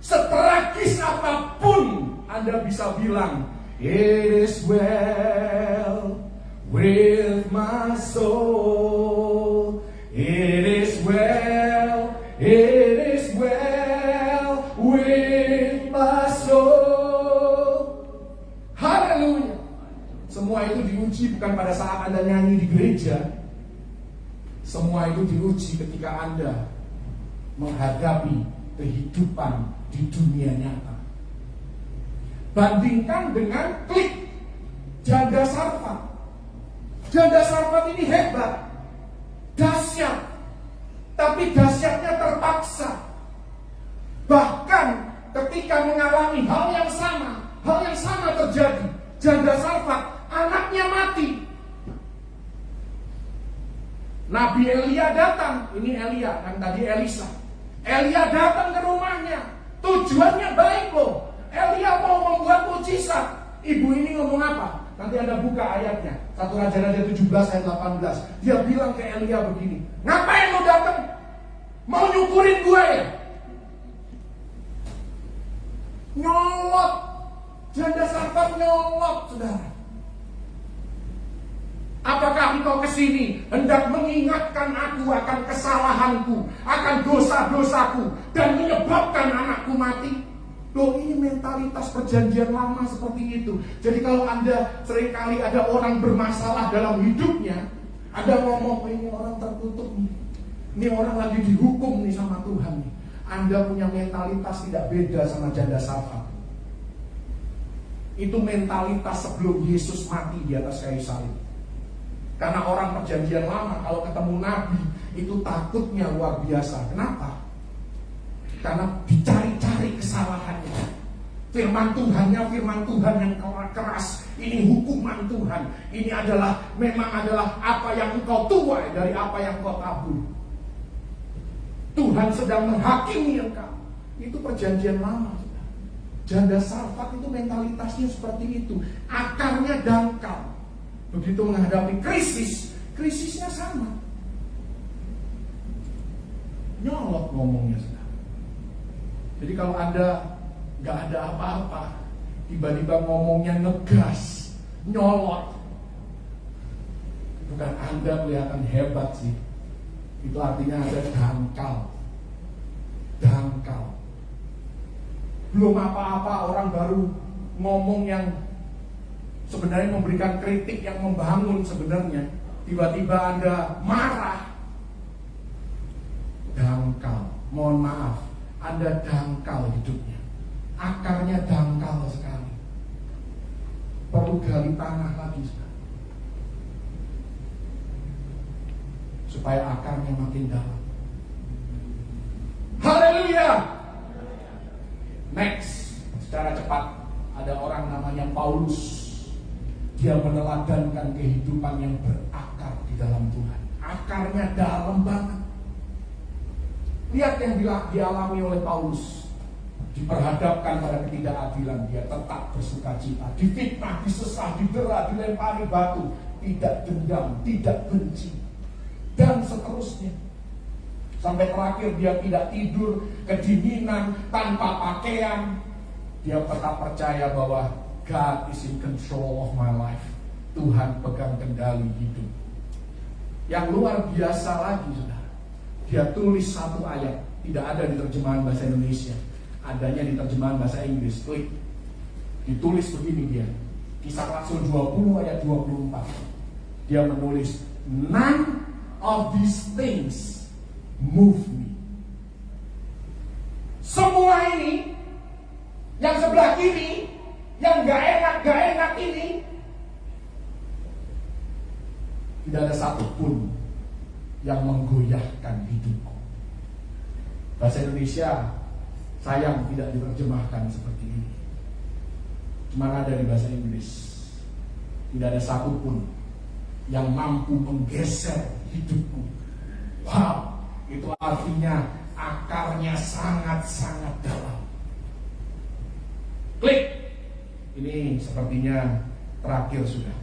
setragis apapun, Anda bisa bilang, it is well with my soul. It is well with my soul. Haleluya. Semua itu diuji bukan pada saat Anda nyanyi di gereja. Semua itu diuji ketika Anda menghadapi kehidupan di dunia nyata. Bandingkan dengan klik Janda Sarfat. Janda Sarfat ini hebat, dahsyat, tapi dahsyatnya terpaksa. Bahkan ketika mengalami hal yang sama terjadi. Janda Sarfat, anaknya mati. Nabi Elia datang, ini Elia, kan tadi Elisa. Elia datang ke rumahnya, tujuannya baik loh. Elia mau membuat mujizat. Ibu ini ngomong apa? Nanti Anda buka ayatnya, 1 Raja-Raja 17 ayat 18. Dia bilang ke Elia begini, ngapain lo datang? Mau nyukurin gue ya? Nyolot. Janda Sarfat nyolot, saudara. Apakah engkau kesini hendak mengingatkan aku akan kesalahanku, akan dosa-dosaku, dan menyebabkan anakku mati? Loh, ini mentalitas perjanjian lama seperti itu. Jadi kalau Anda seringkali ada orang bermasalah dalam hidupnya, Anda ngomong, ini orang tertutup nih, ini orang lagi dihukum nih sama Tuhan nih. Anda punya mentalitas tidak beda sama Janda Sarfat. Itu mentalitas sebelum Yesus mati di atas kayu salib. Karena orang perjanjian lama kalau ketemu Nabi itu takutnya luar biasa. Kenapa? Karena dicari-cari kesalahannya. Firman Tuhannya firman Tuhan yang keras. Ini hukuman Tuhan. Ini memang adalah apa yang engkau tuai dari apa yang engkau tabur. Tuhan sedang menghakimi engkau. Itu perjanjian lama. Janda Sarfat itu mentalitasnya seperti itu. Akarnya dangkal. Begitu menghadapi krisisnya sama. Nyolot ngomongnya. Jadi kalau Anda gak ada apa-apa, tiba-tiba ngomongnya ngegas, nyolot, bukan Anda kelihatan hebat sih. Itu artinya Anda dangkal. Belum apa-apa orang baru ngomong yang sebenarnya memberikan kritik yang membangun sebenarnya. Tiba-tiba Anda marah. Dangkal, mohon maaf, Anda dangkal hidupnya. Akarnya dangkal sekali. Perlu gali tanah lagi sekarang, supaya akarnya makin dalam. Haleluya. Next, secara cepat, ada orang namanya Paulus. Dia meneladankan kehidupan yang berakar di dalam Tuhan. Akarnya dalam banget. Lihat yang dialami oleh Paulus. Diperhadapkan pada ketidakadilan, dia tetap bersukacita. Difitnah, disesah, didera, dilempari batu, tidak dendam, tidak benci, dan seterusnya. Sampai terakhir dia tidak tidur, kedinginan, tanpa pakaian. Dia tetap percaya bahwa God is in control of my life. Tuhan pegang kendali hidup. Yang luar biasa lagi, saudara, dia tulis satu ayat. Tidak ada di terjemahan bahasa Indonesia, adanya di terjemahan bahasa Inggris. Ditulis begini dia Kisah Rasul 20 ayat 24. Dia menulis, none of these things move me. Semua ini, yang sebelah kiri, yang gak enak ini, tidak ada satupun yang menggoyahkan hidupku. Bahasa Indonesia sayang tidak diterjemahkan seperti ini. Cuma ada di bahasa Inggris. Tidak ada satupun yang mampu menggeser hidupku. Wow, itu artinya akarnya sangat-sangat dalam. Klik. Ini sepertinya terakhir sudah.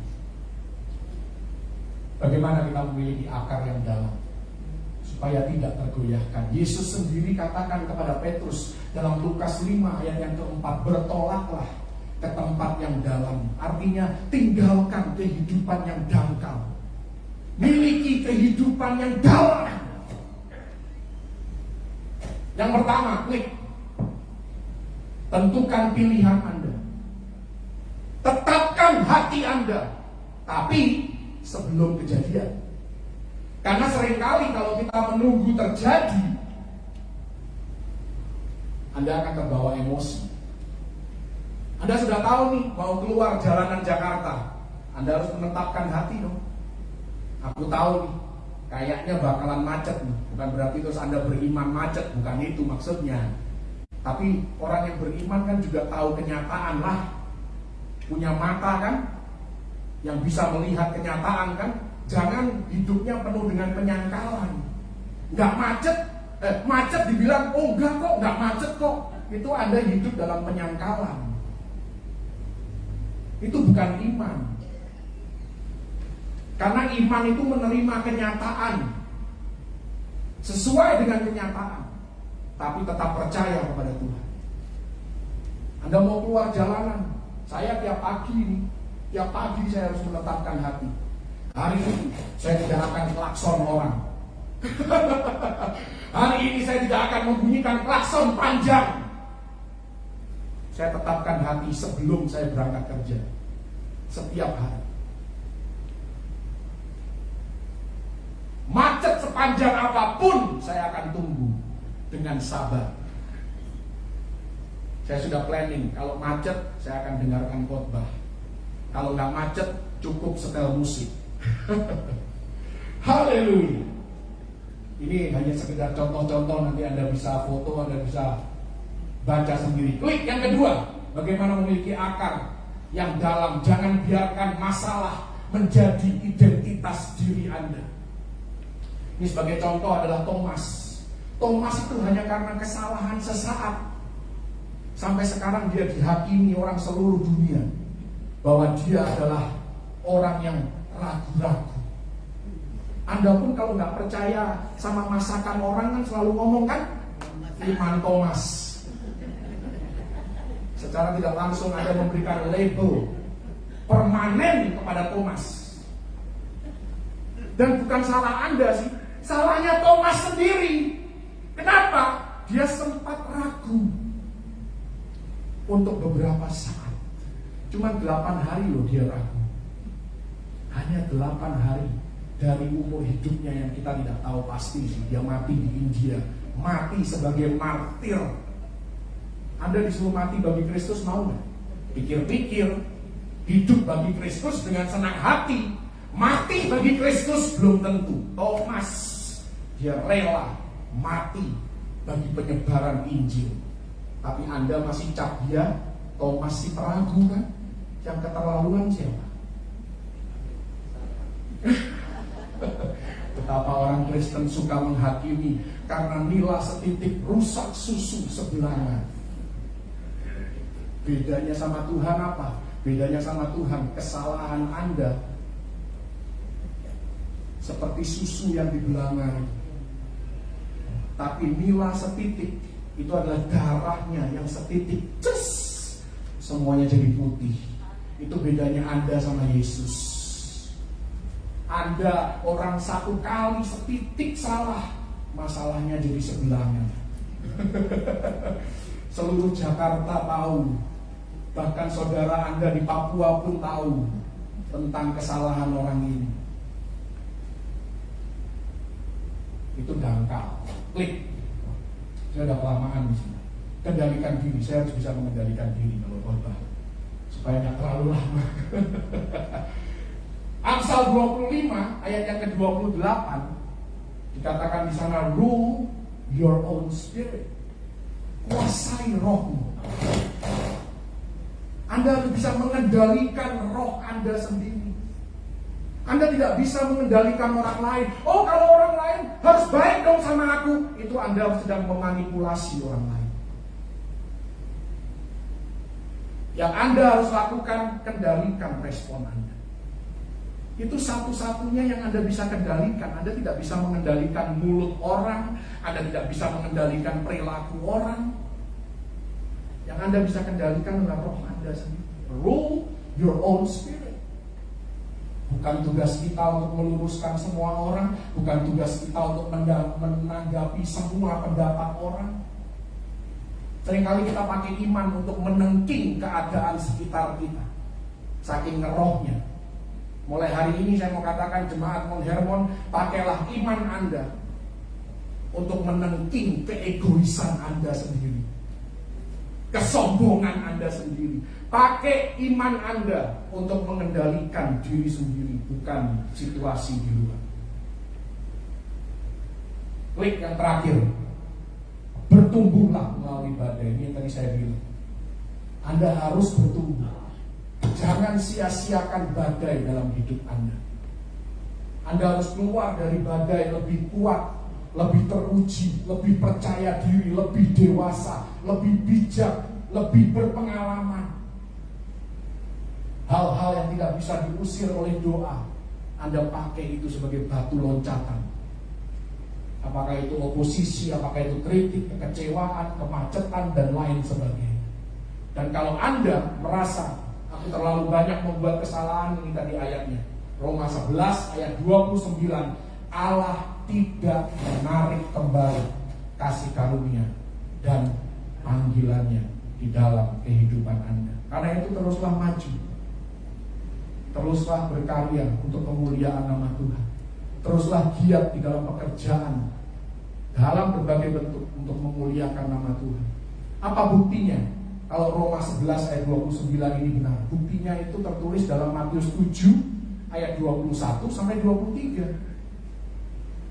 Bagaimana kita memiliki akar yang dalam supaya tidak tergoyahkan? Yesus sendiri katakan kepada Petrus dalam Lukas 5 ayat yang keempat, bertolaklah ke tempat yang dalam. Artinya tinggalkan kehidupan yang dangkal, miliki kehidupan yang dalam. Yang pertama, klik. Tentukan pilihan Anda, tetapkan hati Anda, tapi sebelum kejadian. Karena seringkali kalau kita menunggu terjadi, Anda akan terbawa emosi. Anda sudah tahu nih mau keluar jalanan Jakarta, Anda harus menetapkan hati dong. Aku tahu nih, kayaknya bakalan macet nih. Bukan berarti terus Anda beriman macet, bukan itu maksudnya. Tapi orang yang beriman kan juga tahu kenyataan lah. Punya mata kan, yang bisa melihat kenyataan kan. Jangan hidupnya penuh dengan penyangkalan. Nggak macet, macet dibilang, oh enggak kok, nggak macet kok. Itu Anda hidup dalam penyangkalan. Itu bukan iman. Karena iman itu menerima kenyataan sesuai dengan kenyataan, tapi tetap percaya kepada Tuhan. Anda mau keluar jalanan, saya tiap pagi saya harus menetapkan hati. Hari ini saya tidak akan klakson orang. Hari ini saya tidak akan membunyikan klakson panjang. Saya tetapkan hati sebelum saya berangkat kerja. Setiap hari. Macet sepanjang apapun saya akan tunggu dengan sabar. Saya sudah planning, kalau macet saya akan dengarkan khotbah. Kalau nggak macet cukup setel musik. Haleluya. Ini hanya sekedar contoh-contoh, nanti Anda bisa foto, Anda bisa baca sendiri. Klik yang kedua, bagaimana memiliki akar yang dalam. Jangan biarkan masalah menjadi identitas diri Anda. Ini sebagai contoh adalah Thomas. Thomas itu hanya karena kesalahan sesaat, sampai sekarang dia dihakimi orang seluruh dunia bahwa dia adalah orang yang ragu-ragu. Anda pun kalau nggak percaya sama masakan orang kan selalu ngomong kan, iman Thomas. Secara tidak langsung Anda memberikan label permanen kepada Thomas. Dan bukan salah Anda sih, salahnya Thomas sendiri. Kenapa? Dia sempat ragu untuk beberapa saat. Cuma 8 hari loh dia ragu. Hanya 8 hari dari umur hidupnya yang kita tidak tahu pasti sih. Dia mati di India, mati sebagai martir. Anda disuruh mati bagi Kristus, mau nggak? Pikir-pikir, hidup bagi Kristus dengan senang hati, mati bagi Kristus belum tentu. Thomas, dia rela mati bagi penyebaran Injil. Tapi Anda masih cap dia, Thomas si peragu kan? Yang keterlaluan siapa? Betapa orang Kristen suka menghakimi karena nila setitik rusak susu sebelanga. Bedanya sama Tuhan apa? Bedanya sama Tuhan, kesalahan Anda seperti susu yang dibelanga. Tapi nila setitik itu adalah darahnya yang setitik, semuanya jadi putih. Itu bedanya Anda sama Yesus. Anda orang satu kali setitik salah, masalahnya jadi sebelahnya. Seluruh Jakarta tahu Bahkan saudara Anda di Papua pun tahu tentang kesalahan orang ini. Itu dangkal, klik. Saya udah kelamaan di sini. Kendalikan diri, saya harus bisa mengendalikan diri kalau khotbah supaya nggak terlalu lama. Amsal 25 ayat yang ke-28 dikatakan di sana, rule your own spirit. Kuasai rohmu. Anda harus bisa mengendalikan roh Anda sendiri. Anda tidak bisa mengendalikan orang lain. Oh, kalau orang lain harus baik dong sama aku. Itu Anda sedang memanipulasi orang lain. Yang Anda harus lakukan, kendalikan respon Anda. Itu satu-satunya yang Anda bisa kendalikan. Anda tidak bisa mengendalikan mulut orang. Anda tidak bisa mengendalikan perilaku orang. Yang Anda bisa kendalikan adalah roh Anda sendiri. Rule your own spirit. Bukan tugas kita untuk meluruskan semua orang. Bukan tugas kita untuk menanggapi semua pendapat orang. Seringkali kita pakai iman untuk menengking keadaan sekitar kita. Saking ngerohnya. Mulai hari ini saya mau katakan jemaat Mount Hermon, pakailah iman Anda untuk menengking keegoisan Anda sendiri, kesombongan Anda sendiri. Pakai iman Anda untuk mengendalikan diri sendiri, bukan situasi di luar. Klik yang terakhir, bertumbuhlah melalui badai. Ini yang tadi saya bilang, Anda harus bertumbuh. Jangan sia-siakan badai dalam hidup Anda. Anda harus keluar dari badai lebih kuat, lebih teruji, lebih percaya diri, lebih dewasa, lebih bijak, lebih berpengalaman. Hal-hal yang tidak bisa diusir oleh doa, Anda pakai itu sebagai batu loncatan. Apakah itu oposisi, apakah itu kritik, kekecewaan, kemacetan, dan lain sebagainya. Dan kalau Anda merasa aku terlalu banyak membuat kesalahan, ini tadi ayatnya Roma 11 ayat 29, Allah tidak menarik kembali kasih karunia dan panggilannya di dalam kehidupan Anda. Karena itu teruslah maju, teruslah berkarya untuk kemuliaan nama Tuhan, teruslah giat di dalam pekerjaan dalam berbagai bentuk untuk memuliakan nama Tuhan. Apa buktinya? Kalau Roma 11 ayat 29 ini benar, buktinya itu tertulis dalam Matius 7 ayat 21 sampai 23.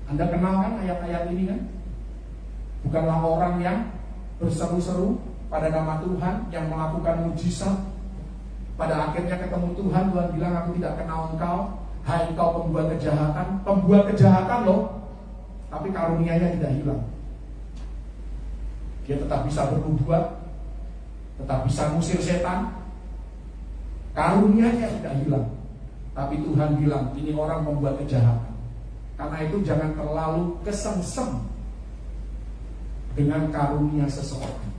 Anda kenal kan ayat-ayat ini kan? Bukanlah orang yang berseru-seru pada nama Tuhan, yang melakukan mujizat, pada akhirnya ketemu Tuhan, Tuhan bilang aku tidak kenal engkau, hai engkau pembuat kejahatan loh, tapi karunia-Nya tidak hilang. Dia tetap bisa bernubuat, tetap bisa ngusir setan, karunia-Nya tidak hilang. Tapi Tuhan bilang ini orang membuat kejahatan. Karena itu jangan terlalu kesengsem dengan karunia seseorang.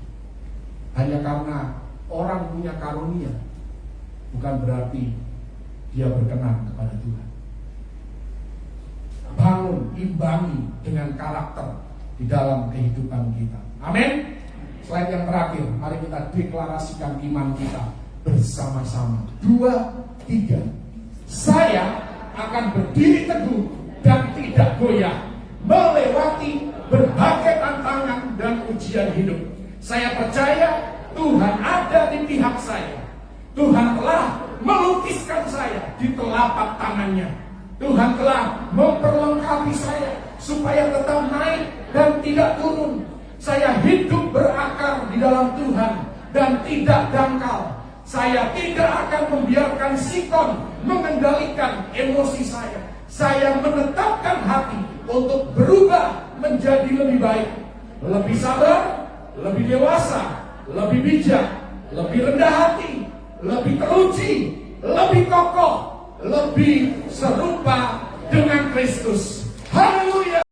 Hanya karena orang punya karunia bukan berarti dia berkenan kepada Tuhan. Bangun, imbangi dengan karakter di dalam kehidupan kita. Amin. Slide yang terakhir, mari kita deklarasikan iman kita bersama-sama. 2, 3. Saya akan berdiri teguh dan tidak goyah melewati berbagai tantangan dan ujian hidup. Saya percaya Tuhan ada di pihak saya. Tuhan telah melukiskan saya di telapak tangannya. Tuhan telah memperlengkapi saya supaya tetap naik dan tidak turun. Saya hidup berakar di dalam Tuhan dan tidak dangkal. Saya tidak akan membiarkan sikon mengendalikan emosi saya. Saya menetapkan hati untuk berubah menjadi lebih baik, lebih sabar, lebih dewasa, lebih bijak, lebih rendah hati, lebih teruji, lebih kokoh, lebih serupa dengan Kristus. Haleluya.